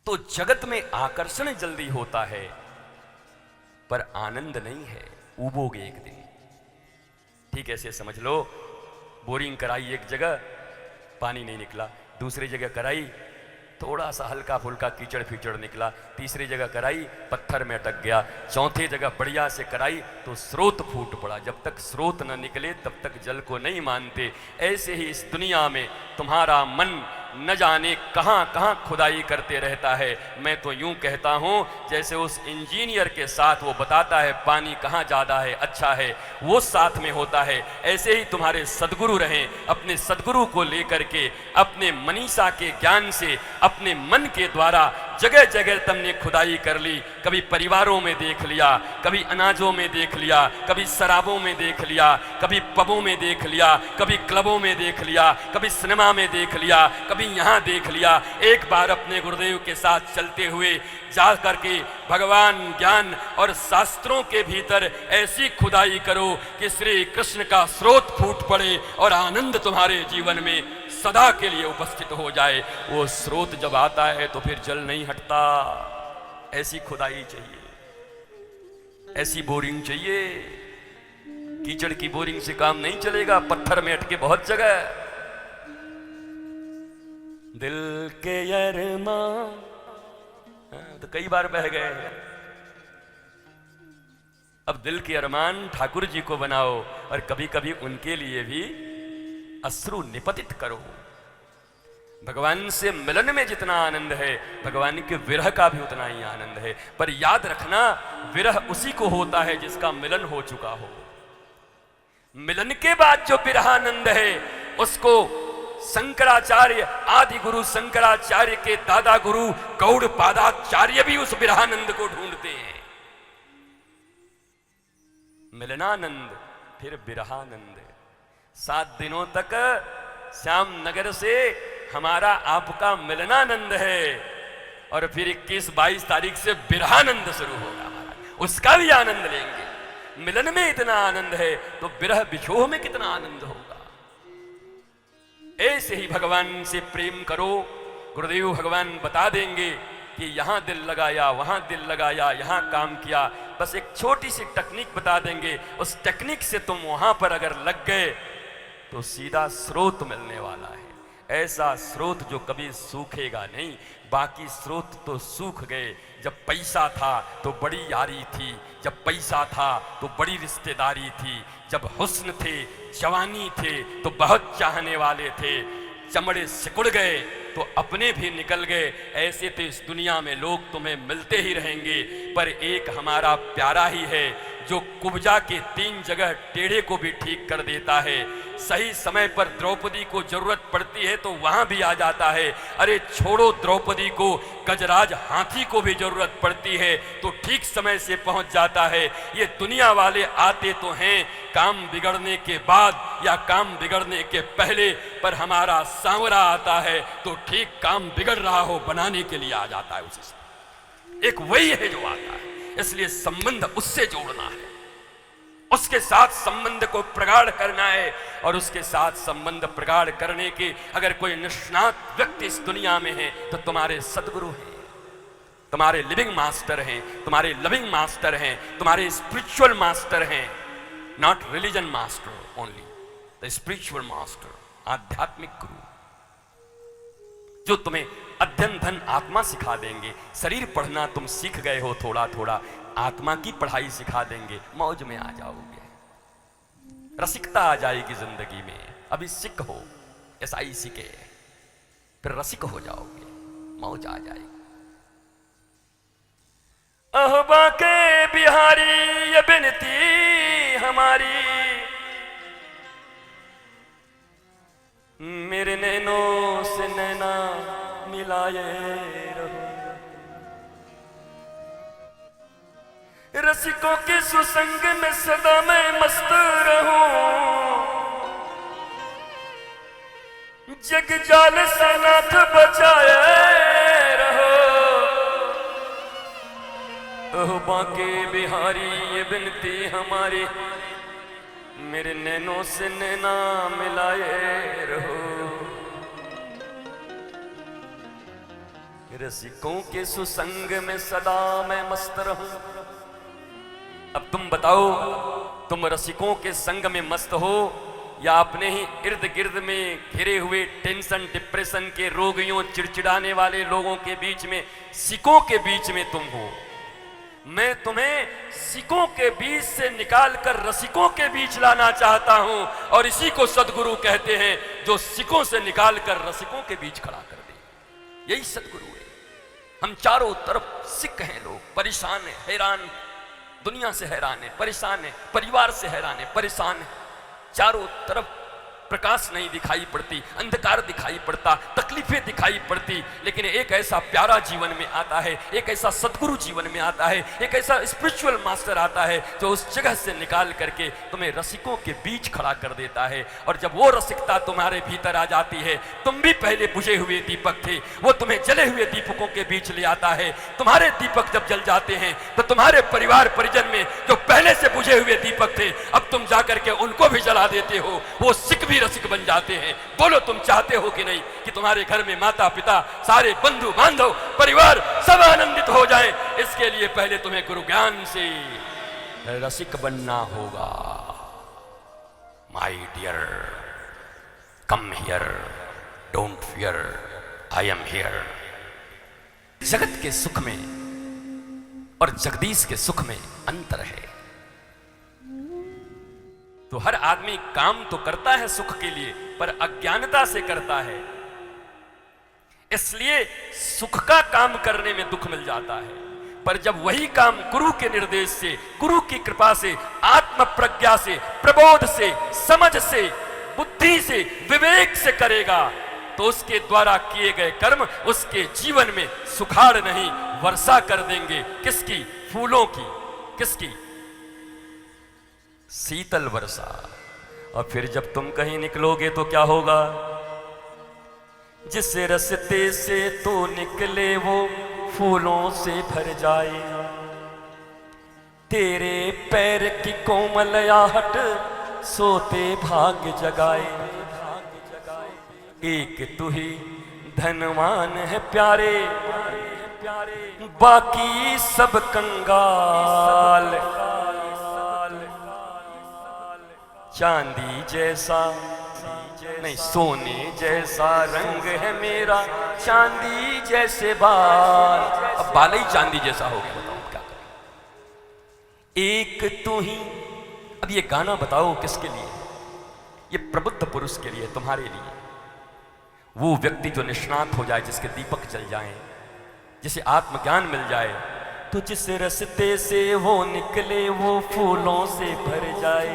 तो जगत में आकर्षण जल्दी होता है पर आनंद नहीं है, उबोगे एक दिन। ठीक ऐसे समझ लो, बोरिंग कराई एक जगह, पानी नहीं निकला, दूसरी जगह कराई, थोड़ा सा हल्का फुल्का कीचड़ फीचड़ निकला, तीसरी जगह कराई, पत्थर में अटक गया, चौथी जगह बढ़िया से कराई तो स्रोत फूट पड़ा। जब तक स्रोत न निकले तब तक जल को नहीं मानते। ऐसे ही इस दुनिया में तुम्हारा मन न जाने कहां कहां खुदाई करते रहता है। मैं तो यूं कहता हूं जैसे उस इंजीनियर के साथ वो बताता है पानी कहां ज्यादा है, अच्छा है, वो साथ में होता है। ऐसे ही तुम्हारे सद्गुरु रहें, अपने सद्गुरु को लेकर के अपने मनीषा के ज्ञान से अपने मन के द्वारा जगह जगह तुमने खुदाई कर ली। कभी परिवारों में देख लिया, कभी अनाजों में देख लिया, कभी शराबों में देख लिया, कभी पबों में देख लिया, कभी क्लबों में देख लिया, कभी सिनेमा में देख लिया, कभी यहाँ देख लिया। एक बार अपने गुरुदेव के साथ चलते हुए जा करके भगवान ज्ञान और शास्त्रों के भीतर ऐसी खुदाई करो कि श्री कृष्ण का स्रोत फूट पड़े और आनंद तुम्हारे जीवन में सदा के लिए उपस्थित हो जाए। वो स्रोत जब आता है तो फिर जल नहीं हटता। ऐसी खुदाई चाहिए, ऐसी बोरिंग चाहिए। कीचड़ की बोरिंग से काम नहीं चलेगा, पत्थर में अटके बहुत जगह। दिल के अरमान तो कई बार बह गए हैं। अब दिल के अरमान ठाकुर जी को बनाओ और कभी कभी उनके लिए भी अश्रु निपतित करो। भगवान से मिलन में जितना आनंद है, भगवान के विरह का भी उतना ही आनंद है। पर याद रखना, विरह उसी को होता है जिसका मिलन हो चुका हो। मिलन के बाद जो विरहानंद है उसको शंकराचार्य, आदि गुरु शंकराचार्य के दादा गुरु गौड़ पादाचार्य भी उस विरहानंद को ढूंढते हैं। मिलनानंद फिर विरहानंद। 7 दिनों तक श्याम नगर से हमारा आपका मिलनानंद है और फिर 21-22 तारीख से विरहानंद शुरू होगा हमारा, उसका भी आनंद लेंगे। मिलन में इतना आनंद है तो विरह विछोह में कितना आनंद होगा। ऐसे ही भगवान से प्रेम करो। गुरुदेव भगवान बता देंगे कि यहां दिल लगाया, वहां दिल लगाया, यहां काम किया। बस एक छोटी सी टेक्निक बता देंगे, उस टेक्निक से तुम वहां पर अगर लग गए तो सीधा स्रोत मिलने वाला है। ऐसा स्रोत जो कभी सूखेगा नहीं। बाकी स्रोत तो सूख गए। जब पैसा था तो बड़ी यारी थी, जब पैसा था तो बड़ी रिश्तेदारी थी, जब हुस्न थे, जवानी थे तो बहुत चाहने वाले थे। चमड़े सिकुड़ गए तो अपने भी निकल गए। ऐसे तो इस दुनिया में लोग तुम्हें मिलते ही रहेंगे। पर एक हमारा प्यारा ही है जो कुब्जा के 3 जगह टेढ़े को भी ठीक कर देता है। सही समय पर द्रौपदी को जरूरत पड़ती है तो वहां भी आ जाता है। अरे छोड़ो द्रौपदी को, गजराज हाथी को भी जरूरत पड़ती है तो ठीक समय से पहुंच जाता है। ये दुनिया वाले आते तो हैं काम बिगड़ने के बाद या काम बिगड़ने के पहले, पर हमारा सांवरा आता है तो ठीक काम बिगड़ रहा हो बनाने के लिए आ जाता है। उसी से एक वही है जो आता है। इसलिए संबंध उससे जोड़ना है, उसके साथ संबंध को प्रगाढ़ करना है। और उसके साथ संबंध प्रगाढ़ करने के अगर कोई निष्णात व्यक्ति इस दुनिया में है तो तुम्हारे सद्गुरु हैं, तुम्हारे लिविंग मास्टर हैं, तुम्हारे लविंग मास्टर हैं, तुम्हारे स्पिरिचुअल मास्टर हैं। Not religion master only, the spiritual master, आध्यात्मिक गुरु जो तुम्हें अध्ययन धन आत्मा सिखा देंगे। शरीर पढ़ना तुम सीख गए हो थोड़ा थोड़ा, आत्मा की पढ़ाई सिखा देंगे, मौज में आ जाओगे, रसिकता आ जाएगी जिंदगी में। अभी सिख हो, ऐसा सीखे, फिर रसिक हो जाओगे, मौज आ जाएगी। अहबा के बिहारी ये बिनती हमारी, मेरे नैनों से नैना मिलाए रहो। रसिकों के सुसंग में सदा मैं मस्त रहूं। जग जाल से नाथ बचाए रहो। ओह बांके बिहारी ये बिनती हमारी, मेरे नैनों से नैना मिलाए रहो। रसिकों के सुसंग में सदा मैं मस्त रहूं। अब तुम बताओ, तुम रसिकों के संग में मस्त हो या अपने ही इर्द गिर्द में घिरे हुए टेंशन डिप्रेशन के रोगियों, चिड़चिड़ाने वाले लोगों के बीच में, सिकों के बीच में तुम हो। मैं तुम्हें सिकों के बीच से निकालकर रसिकों के बीच लाना चाहता हूं, और इसी को सदगुरु कहते हैं, जो सिकों से निकालकर रसिकों के बीच खड़ा कर दे। यही सदगुरु है। हम चारों तरफ सिक हैं, लोग परेशान हैं, हैरान, दुनिया से हैरान है, परेशान है, परिवार से हैरान है, परेशान है। चारों तरफ प्रकाश नहीं दिखाई पड़ती, अंधकार दिखाई पड़ता, तकलीफें दिखाई पड़ती, लेकिन एक ऐसा प्यारा जीवन में आता है, एक ऐसा सदगुरु जीवन में आता है, एक ऐसा स्पिरिचुअल मास्टर आता है जो उस जगह से निकाल करके तुम्हें रसिकों के बीच खड़ा कर देता है। और जब वो रसिकता तुम्हारे भीतर आ जाती है, तुम भी पहले बुझे हुए दीपक थे, वो तुम्हें जले हुए दीपकों के बीच ले आता है। तुम्हारे दीपक जब जल जाते हैं तो तुम्हारे परिवार परिजन में जो पहले से बुझे हुए दीपक थे, अब तुम जाकर के उनको भी जला देते हो, वो सिक भी रसिक बन जाते हैं। बोलो, तुम चाहते हो कि नहीं कि तुम्हारे घर में माता पिता, सारे बंधु बांधव, परिवार सब आनंदित हो जाएं? इसके लिए पहले तुम्हें गुरु ज्ञान से रसिक बनना होगा। My dear, come here, don't fear, I am here. जगत के सुख में और जगदीश के सुख में अंतर है। तो हर आदमी काम तो करता है सुख के लिए, पर अज्ञानता से करता है, इसलिए सुख का काम करने में दुख मिल जाता है। पर जब वही काम गुरु के निर्देश से, गुरु की कृपा से, आत्म प्रज्ञा से, प्रबोध से, समझ से, बुद्धि से, विवेक से करेगा, तो उसके द्वारा किए गए कर्म उसके जीवन में सुखाड़ नहीं, वर्षा कर देंगे। किसकी? फूलों की। किसकी? शीतल वर्षा। और फिर जब तुम कहीं निकलोगे तो क्या होगा? जिस रास्ते से तो निकले वो फूलों से भर जाए, तेरे पैर की कोमल आहट सोते भाग्य जगाए। एक तू ही धनवान है प्यारे, बाकी सब कंगाल। चांदी जैसा नहीं, सोने जैसा रंग है मेरा, चांदी जैसे बाल। अब बाल ही चांदी जैसा हो गया, बताओ क्या करें? एक तू ही। अब ये गाना बताओ किसके लिए? ये प्रबुद्ध पुरुष के लिए, तुम्हारे लिए। वो व्यक्ति जो निष्णात हो जाए, जिसके दीपक जल जाएं, जिसे आत्मज्ञान मिल जाए, तो जिस रास्ते से वो निकले वो फूलों से भर जाए।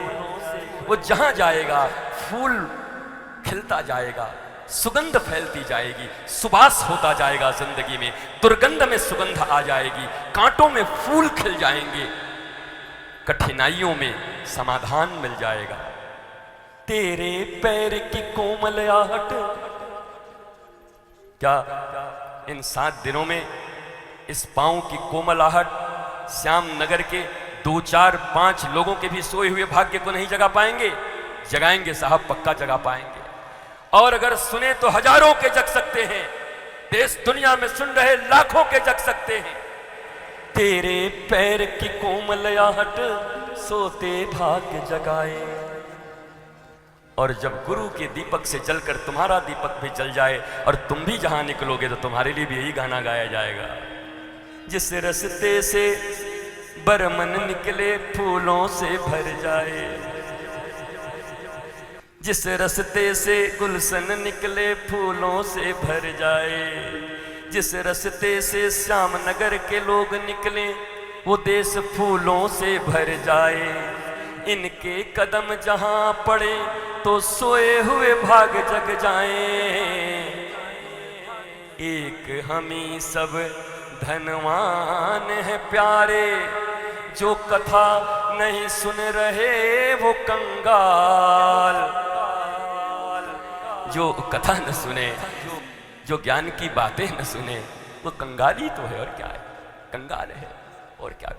वो जहां जाएगा फूल खिलता जाएगा, सुगंध फैलती जाएगी, सुबास होता जाएगा जिंदगी में, दुर्गंध में सुगंध आ जाएगी, कांटों में फूल खिल जाएंगे, कठिनाइयों में समाधान मिल जाएगा। तेरे पैर की कोमल आहट। क्या इन 7 दिनों में इस पांव की कोमल आहट श्याम नगर के 2, 4, 5 लोगों के भी सोए हुए भाग्य को नहीं जगा पाएंगे? जगाएंगे साहब, पक्का जगा पाएंगे। और अगर सुने तो हजारों के जग सकते हैं, देश दुनिया में सुन रहे लाखों के जग सकते हैं। तेरे पैर की कोमल आहट सोते भाग्य जगाए। और जब गुरु के दीपक से जलकर तुम्हारा दीपक भी जल जाए और तुम भी जहां निकलोगे, तो तुम्हारे लिए भी यही गाना गाया जाएगा। जिस रास्ते से बरमन निकले फूलों से भर जाए, जिस रास्ते से गुलशन निकले फूलों से भर जाए, जिस रास्ते से श्याम नगर के लोग निकले वो देश फूलों से भर जाए। इनके कदम जहां पड़े तो सोए हुए भाग जग जाए। एक हम ही सब धनवान है प्यारे, जो कथा नहीं सुन रहे वो कंगाल। जो कथा न सुने, जो ज्ञान की बातें न सुने, वो कंगाल ही तो है, और क्या है? कंगाल है, और क्या?